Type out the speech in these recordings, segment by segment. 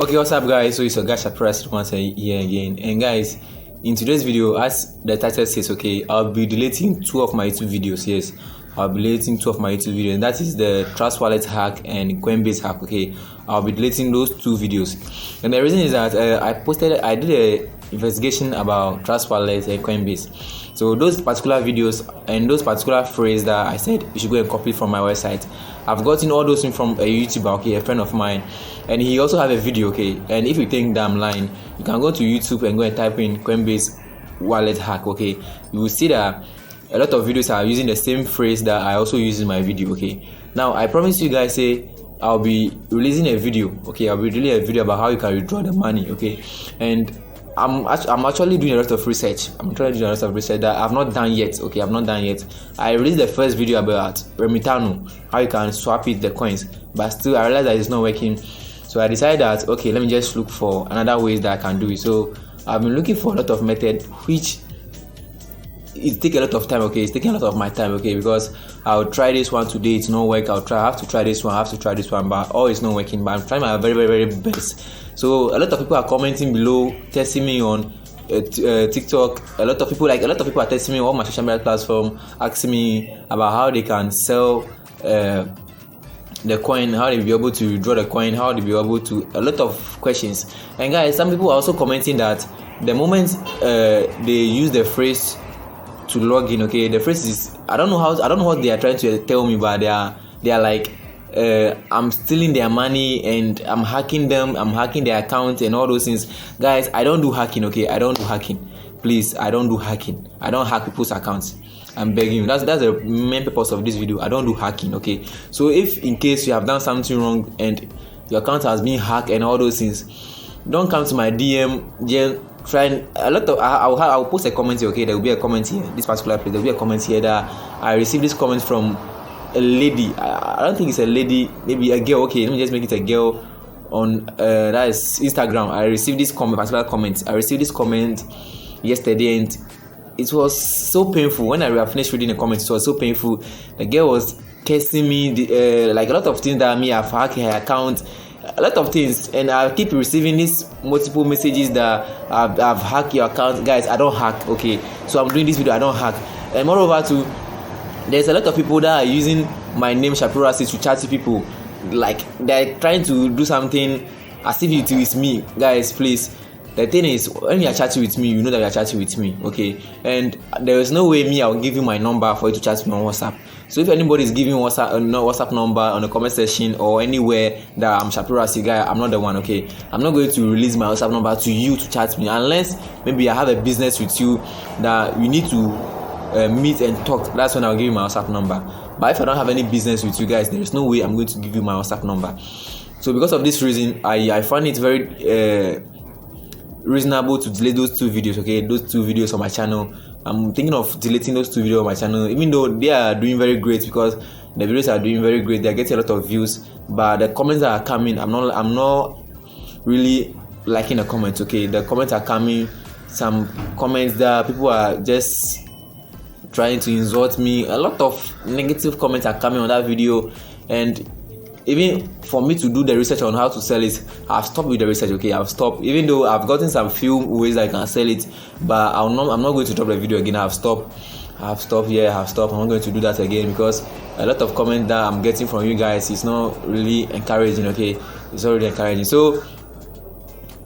Okay, what's up guys? So it's your guy Shapira once here again. And guys, in today's video, as the title says, okay, I'll be deleting two of my YouTube videos. Yes, I'll be deleting two of my YouTube videos, and that is the TrustWallet Hack and Coinbase Hack. Okay, I'll be deleting those two videos, and the reason is that I did a investigation about TrustWallet and Coinbase. So those particular videos and those particular phrases that I said you should go and copy from my website, I've gotten all those things from a YouTuber, okay, a friend of mine, and he also have a video, okay. And if you think that I'm lying, you can go to YouTube and go and type in Coinbase Wallet Hack, okay. You will see that a lot of videos are using the same phrase that I also use in my video, okay. Now I promise you guys, I'll be releasing a video, okay. I'll be releasing a video about how you can withdraw the money, okay. And I'm actually doing a lot of research. I'm trying to do a lot of research that I've not done yet. Okay, I've not done yet. I released the first video about Remitano, how you can swap it the coins, but still I realized that it's not working. So I decided that okay, let me just look for another ways that I can do it. So I've been looking for a lot of methods, which it take a lot of time. Okay, it's taking a lot of my time. Okay, because I'll try this one today, it's not work. I have to try this one, but all is not working. But I'm trying my very best. So a lot of people are commenting below, testing me on TikTok. A lot of people are testing me on my social media platform, asking me about how they can sell the coin, how they be able to withdraw the coin, how they be able to, a lot of questions. And guys, some people are also commenting that the moment they use the phrase to log in, okay, the phrase is, I don't know what they are trying to tell me, but they are like, I'm stealing their money and I'm hacking them, I'm hacking their account and all those things. Guys, I don't do hacking, okay? I don't do hacking. Please, I don't do hacking. I don't hack people's accounts. I'm begging you. That's the main purpose of this video. I don't do hacking, okay? So if in case you have done something wrong and your account has been hacked and all those things, don't come to my DM. Try a lot of I'll post a comment here, okay? There will be a comment here. This particular place, there will be a comment here that I received this comment from a lady. I don't think it's a lady, maybe a girl. Okay, let me just make it a girl on that is Instagram. I received this particular comment. I received this comment yesterday, and it was so painful. When I finished reading the comments, it was so painful. The girl was cursing me, like a lot of things that I've hacked her account, a lot of things, and I keep receiving these multiple messages that I've hacked your account. Guys, I don't hack, okay? So I'm doing this video, I don't hack. And moreover too, there's a lot of people that are using my name Shapira to chat to people, like they're trying to do something as if it is me. Guys, please, the thing is, when you're chatting with me, you know that you're chatting with me, okay? And there is no way I'll give you my number for you to chat with me on WhatsApp. So if anybody is giving WhatsApp number on the comment section or anywhere that I'm Shapira guy, I'm not the one, okay? I'm not going to release my WhatsApp number to you to chat me, unless maybe I have a business with you that you need to meet and talk. That's when I'll give you my WhatsApp number. But if I don't have any business with you guys, there is no way I'm going to give you my WhatsApp number. So because of this reason, I find it very reasonable to delete those two videos, okay? Those two videos on my channel. I'm thinking of deleting those two videos on my channel, even though they are doing very great, because the videos are doing very great, they're getting a lot of views, but the comments that are coming, I'm not really liking the comments, okay? The comments are coming, some comments that people are just trying to insult me. A lot of negative comments are coming on that video, and even for me to do the research on how to sell it, I've stopped with the research, okay? I've stopped, even though I've gotten some few ways I can sell it, but I'm not going to drop the video again. I've stopped. I'm not going to do that again, because a lot of comments that I'm getting from you guys is not really encouraging, okay? It's not really encouraging. So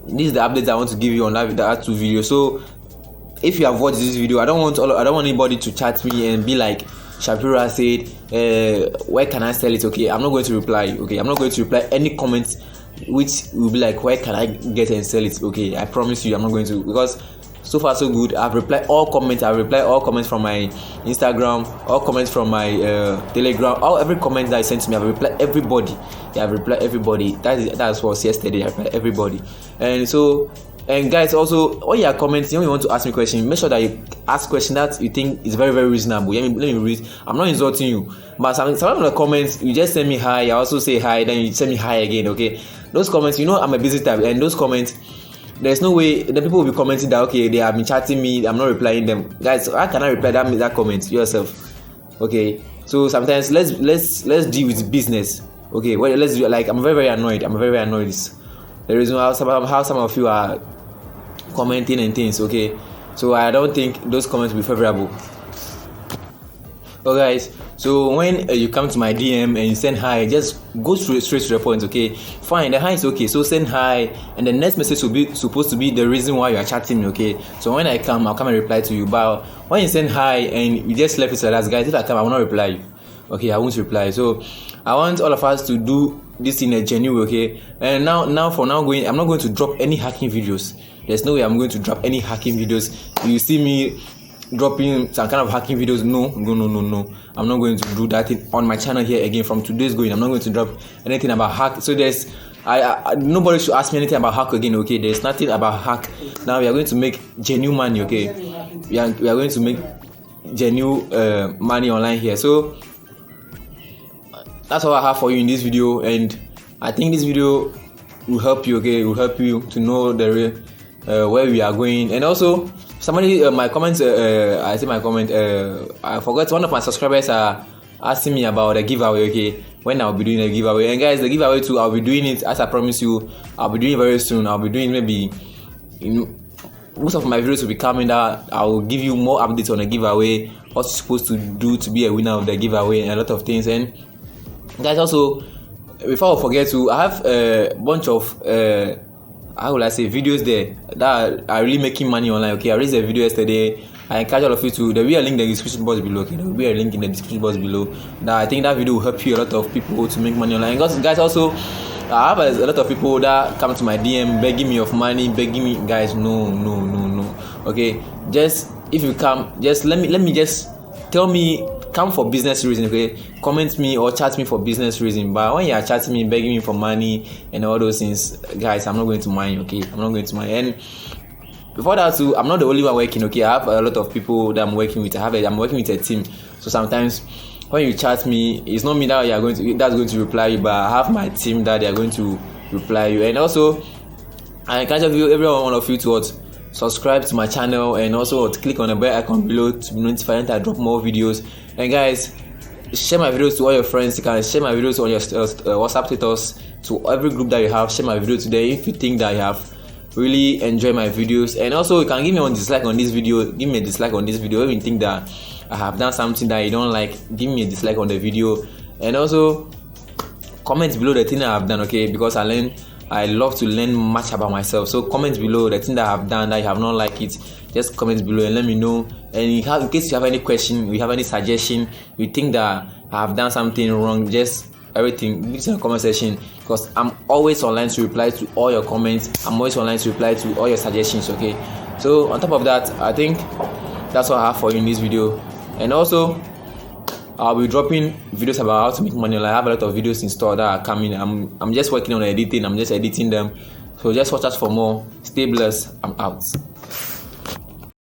this is the updates I want to give you on that two videos. So if you have watched this video, I don't want anybody to chat me and be like, Shapira said, where can I sell it? Okay, I'm not going to reply. Okay, I'm not going to reply any comments which will be like, where can I get and sell it? Okay, I promise you, I'm not going to, because so far so good. I've replied all comments. From my Instagram, all comments from my Telegram, every comment that I sent to me, I've replied everybody. Yeah, I've replied everybody. That was yesterday. I replied everybody. And guys, also, when you are commenting, when you want to ask me a question, make sure that you ask question that you think is very reasonable. Let me read. I'm not insulting you, but some of the comments, you just send me hi, I also say hi, then you send me hi again, okay? Those comments, you know I'm a busy type, and those comments, there's no way the people will be commenting that, okay, they have been chatting me, I'm not replying them. Guys, how can I reply that comment yourself? Okay, so sometimes let's deal with business. Okay, well, let's do, like, I'm very annoyed. the reason how some of you are commenting and things, okay? So I don't think those comments will be favorable. Okay guys, so when you come to my DM and you send hi, just go straight to the point, okay? Fine, the hi is okay, so send hi, and the next message will be supposed to be the reason why you are chatting me, okay? So when I come, I'll come and reply to you. But when you send hi and you just left it like that, guys, if I come, I will not reply you, okay? I won't reply. So I want all of us to do this in a genuine way, okay? And now I'm not going to drop any hacking videos. There's no way I'm going to drop any hacking videos. You see me dropping some kind of hacking videos? No. I'm not going to do that thing on my channel here again. From today's going, I'm not going to drop anything about hack. So there's nobody should ask me anything about hack again, okay? There's nothing about hack. Now we are going to make genuine money, okay? We are going to make genuine money online here. So that's all I have for you in this video, and I think this video will help you, okay? It will help you to know the real where we are going. And also somebody my comments I see my comment I forgot, one of my subscribers are asking me about the giveaway, okay? When I'll be doing a giveaway. And guys, the giveaway too, I'll be doing it, as I promise you. I'll be doing it very soon. I'll be doing maybe most of my videos will be coming out. I will give you more updates on the giveaway, what you're supposed to do to be a winner of the giveaway, and a lot of things. And guys, also before I forget to, I have a bunch of how will I say, videos there that are really making money online, okay? I released a video yesterday. I encourage all of you to, there will be a link in the description box below, okay? There will be a link in the description box below. That I think that video will help you a lot of people to make money online. Guys, also I have a lot of people that come to my DM begging me of money, begging me. Guys, no, okay? Just if you come, just let me just tell me, come for business reason, okay? Comment me or chat me for business reason. But when you are chatting me, begging me for money and all those things, guys, I'm not going to mind, okay? I'm not going to mind. And before that too, I'm not the only one working, okay? I have a lot of people that I'm working with. I'm working with a team. So sometimes when you chat me, it's not me that that's going to reply you, but I have my team that they are going to reply you. And also, I encourage every one of you to subscribe to my channel, and also click on the bell icon below to be notified that I drop more videos. And guys, share my videos to all your friends. You can share my videos on your WhatsApp status to every group that you have. Share my video today if you think that you have really enjoyed my videos. And also, you can give me a dislike on this video. Give me a dislike on this video if you think that I have done something that you don't like. Give me a dislike on the video. And also comment below the thing that I've done, okay? Because I love to learn much about myself. So comment below the thing that I've done that you have not liked it. Just comment below and let me know. And in case you have any question, you have any suggestion, you think that I have done something wrong, just everything, leave it in the comment section, because I'm always online to reply to all your comments. I'm always online to reply to all your suggestions, okay? So on top of that, I think that's what I have for you in this video. And also, I'll be dropping videos about how to make money. I have a lot of videos in store that are coming. I'm just working on editing. I'm just editing them. So just watch us for more. Stay blessed. I'm out.